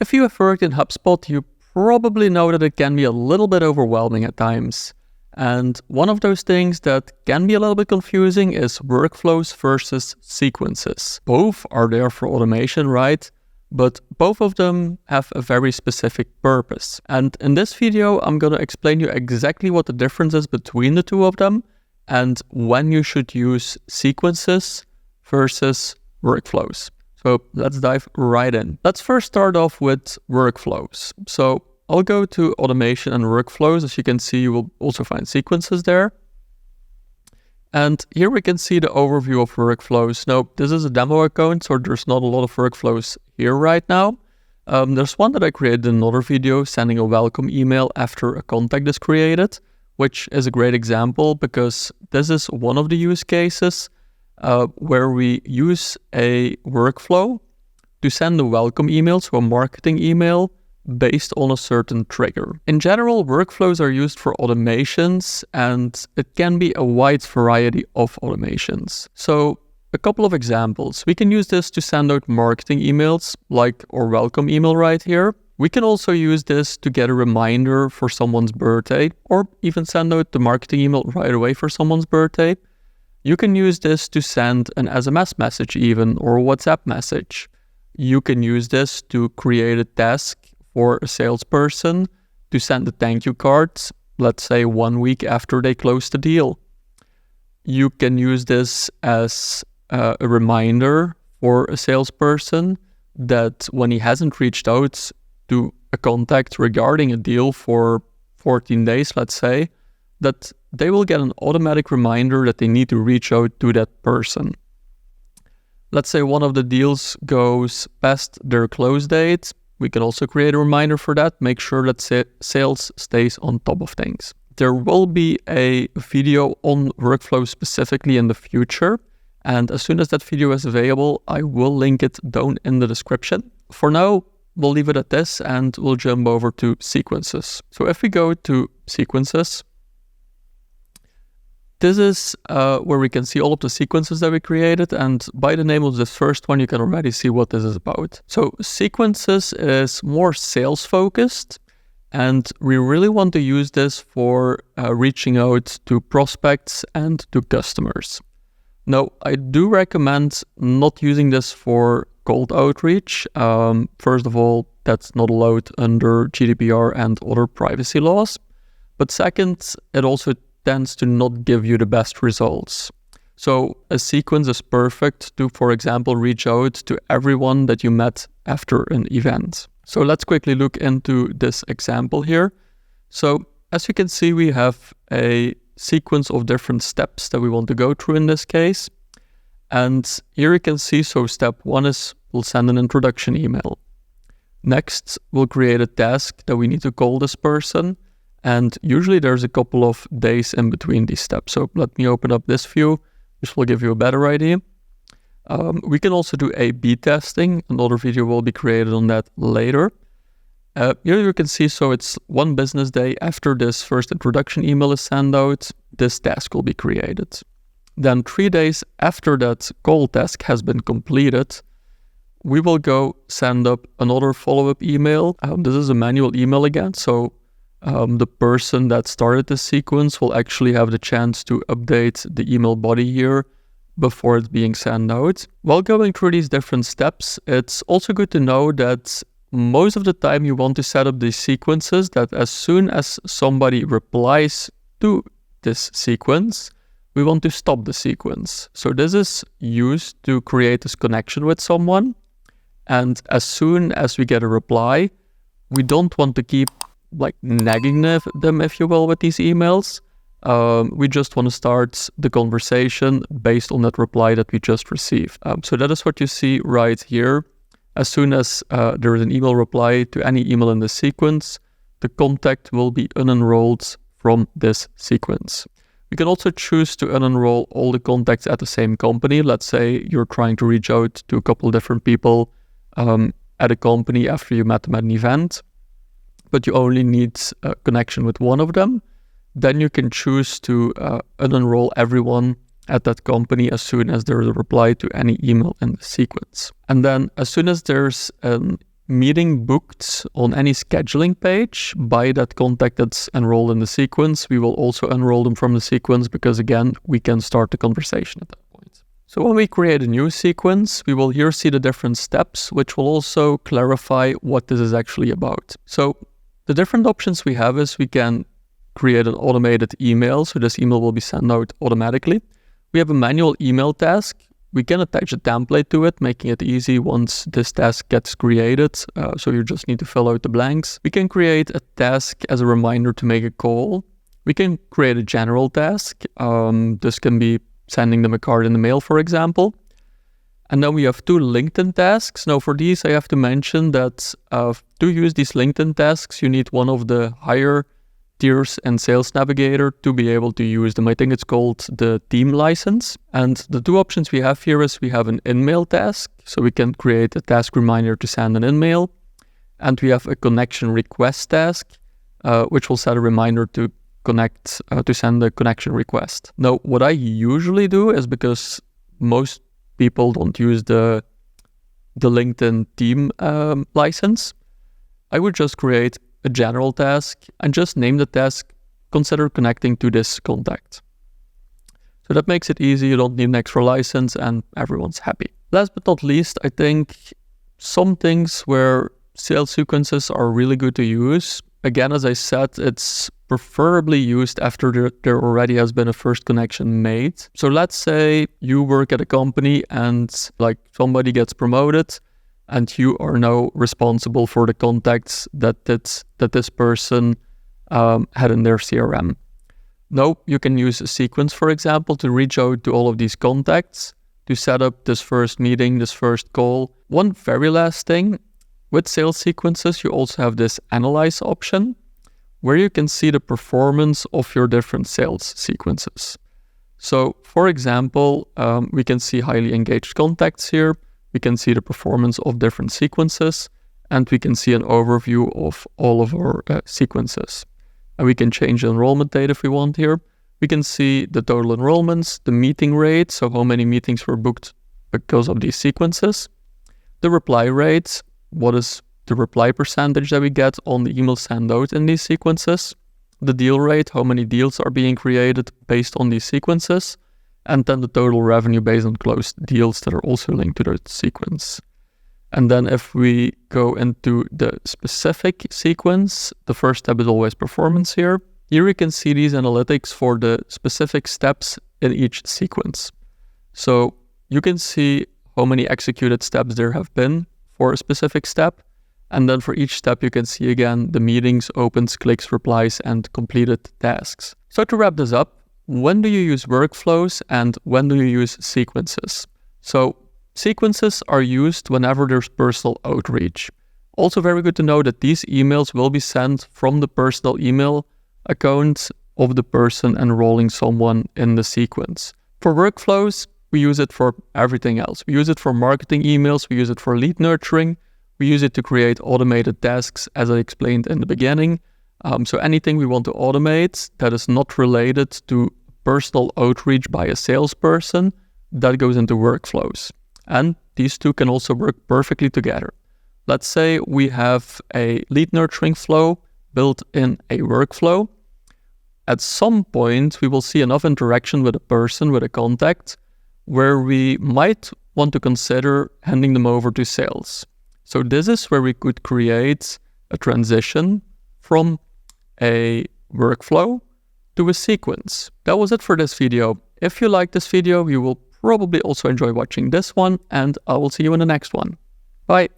If you have worked in HubSpot, you probably know that it can be a little bit overwhelming at times. And one of those things that can be a little bit confusing is workflows versus sequences. Both are there for automation, right? But both of them have a very specific purpose. And in this video, I'm going to explain you exactly what the difference is between the two of them and when you should use sequences versus workflows. So let's dive right in. Let's first start off with workflows. So I'll go to automation and workflows. As you can see, you will also find sequences there. And here we can see the overview of workflows. Now, this is a demo account, so there's not a lot of workflows here right now. There's one that I created in another video, sending a welcome email after a contact is created, which is a great example because this is one of the use cases where we use a workflow to send a welcome email, so a marketing email, based on a certain trigger. In general, workflows are used for automations, and it can be a wide variety of automations. So a couple of examples. We can use this to send out marketing emails, like our welcome email right here. We can also use this to get a reminder for someone's birthday, or even send out the marketing email right away for someone's birthday. You can use this to send an SMS message even, or a WhatsApp message. You can use this to create a task for a salesperson to send a thank you card, let's say 1 week after they close the deal. You can use this as a reminder for a salesperson that when he hasn't reached out to a contact regarding a deal for 14 days, let's say, that they will get an automatic reminder that they need to reach out to that person. Let's say one of the deals goes past their close date. We can also create a reminder for that, make sure that sales stays on top of things. There will be a video on workflows specifically in the future, and as soon as that video is available, I will link it down in the description. For now, we'll leave it at this and we'll jump over to sequences. So if we go to sequences, this is where we can see all of the sequences that we created, and by the name of the first one, you can already see what this is about. So sequences is more sales focused, and we really want to use this for reaching out to prospects and to customers. Now, I do recommend not using this for cold outreach. First of all, that's not allowed under GDPR and other privacy laws. But second, it also tends to not give you the best results. So a sequence is perfect to, for example, reach out to everyone that you met after an event. So let's quickly look into this example here. So as you can see, we have a sequence of different steps that we want to go through in this case. And here you can see, so step one is we'll send an introduction email. Next, we'll create a task that we need to call this person. And usually there's a couple of days in between these steps. So let me open up this view. This will give you a better idea. We can also do A/B testing. Another video will be created on that later. Here you can see, so it's 1 business day after this first introduction email is sent out, this task will be created. Then 3 days after that call task has been completed, we will go send up another follow-up email. This is a manual email again, so the person that started the sequence will actually have the chance to update the email body here before it's being sent out. While going through these different steps, it's also good to know that most of the time you want to set up these sequences that as soon as somebody replies to this sequence, we want to stop the sequence. So this is used to create this connection with someone. And as soon as we get a reply, we don't want to keep nagging them, if you will, with these emails. We just want to start the conversation based on that reply that we just received. So that is what you see right here. As soon as there is an email reply to any email in the sequence, the contact will be unenrolled from this sequence. We can also choose to unenroll all the contacts at the same company. Let's say you're trying to reach out to a couple of different people at a company after you met them at an event, but you only need a connection with one of them. Then you can choose to unenroll everyone at that company as soon as there is a reply to any email in the sequence. And then as soon as there's an meeting booked on any scheduling page by that contact that's enrolled in the sequence, we will also enroll them from the sequence because, again, we can start the conversation at that point. So when we create a new sequence, we will here see the different steps, which will also clarify what this is actually about. So the different options we have is we can create an automated email, so this email will be sent out automatically. We have a manual email task. We can attach a template to it, making it easy once this task gets created. So you just need to fill out the blanks. We can create a task as a reminder to make a call. We can create a general task. This can be sending them a card in the mail, for example. And then we have 2 LinkedIn tasks. Now for these, I have to mention that to use these LinkedIn tasks, you need one of the higher tiers in Sales Navigator to be able to use them. I think it's called the team license. And the 2 options we have here is we have an in-mail task. So we can create a task reminder to send an in-mail. And we have a connection request task, which will set a reminder to connect, to send a connection request. Now, what I usually do is, because most people don't use the LinkedIn team license, I would just create a general task and just name the task, consider connecting to this contact. So that makes it easy, you don't need an extra license and everyone's happy. Last but not least, I think some things where sales sequences are really good to use. Again, as I said, it's preferably used after there already has been a first connection made. So let's say you work at a company and like somebody gets promoted and you are now responsible for the contacts that this person had in their CRM. Now you can use a sequence, for example, to reach out to all of these contacts to set up this first meeting, this first call. One very last thing, with sales sequences, you also have this analyze option where you can see the performance of your different sales sequences. So for example, we can see highly engaged contacts here. We can see the performance of different sequences, and we can see an overview of all of our sequences. And we can change the enrollment date if we want here. We can see the total enrollments, the meeting rate, so how many meetings were booked because of these sequences, the reply rates, what is the reply percentage that we get on the email sent out in these sequences, the deal rate, how many deals are being created based on these sequences, and then the total revenue based on closed deals that are also linked to that sequence. And then if we go into the specific sequence, the first step is always performance here. Here you can see these analytics for the specific steps in each sequence. So you can see how many executed steps there have been for a specific step. And then for each step, you can see again the meetings, opens, clicks, replies, and completed tasks. So to wrap this up, when do you use workflows and when do you use sequences? So sequences are used whenever there's personal outreach. Also very good to know that these emails will be sent from the personal email account of the person enrolling someone in the sequence. For workflows, we use it for everything else. We use it for marketing emails, we use it for lead nurturing, we use it to create automated tasks, as I explained in the beginning. So anything we want to automate that is not related to personal outreach by a salesperson, that goes into workflows. And these two can also work perfectly together. Let's say we have a lead nurturing flow built in a workflow. At some point, we will see enough interaction with a person, with a contact, where we might want to consider handing them over to sales. So this is where we could create a transition from a workflow to a sequence. That was it for this video. If you like this video, you will probably also enjoy watching this one, and I will see you in the next one. Bye.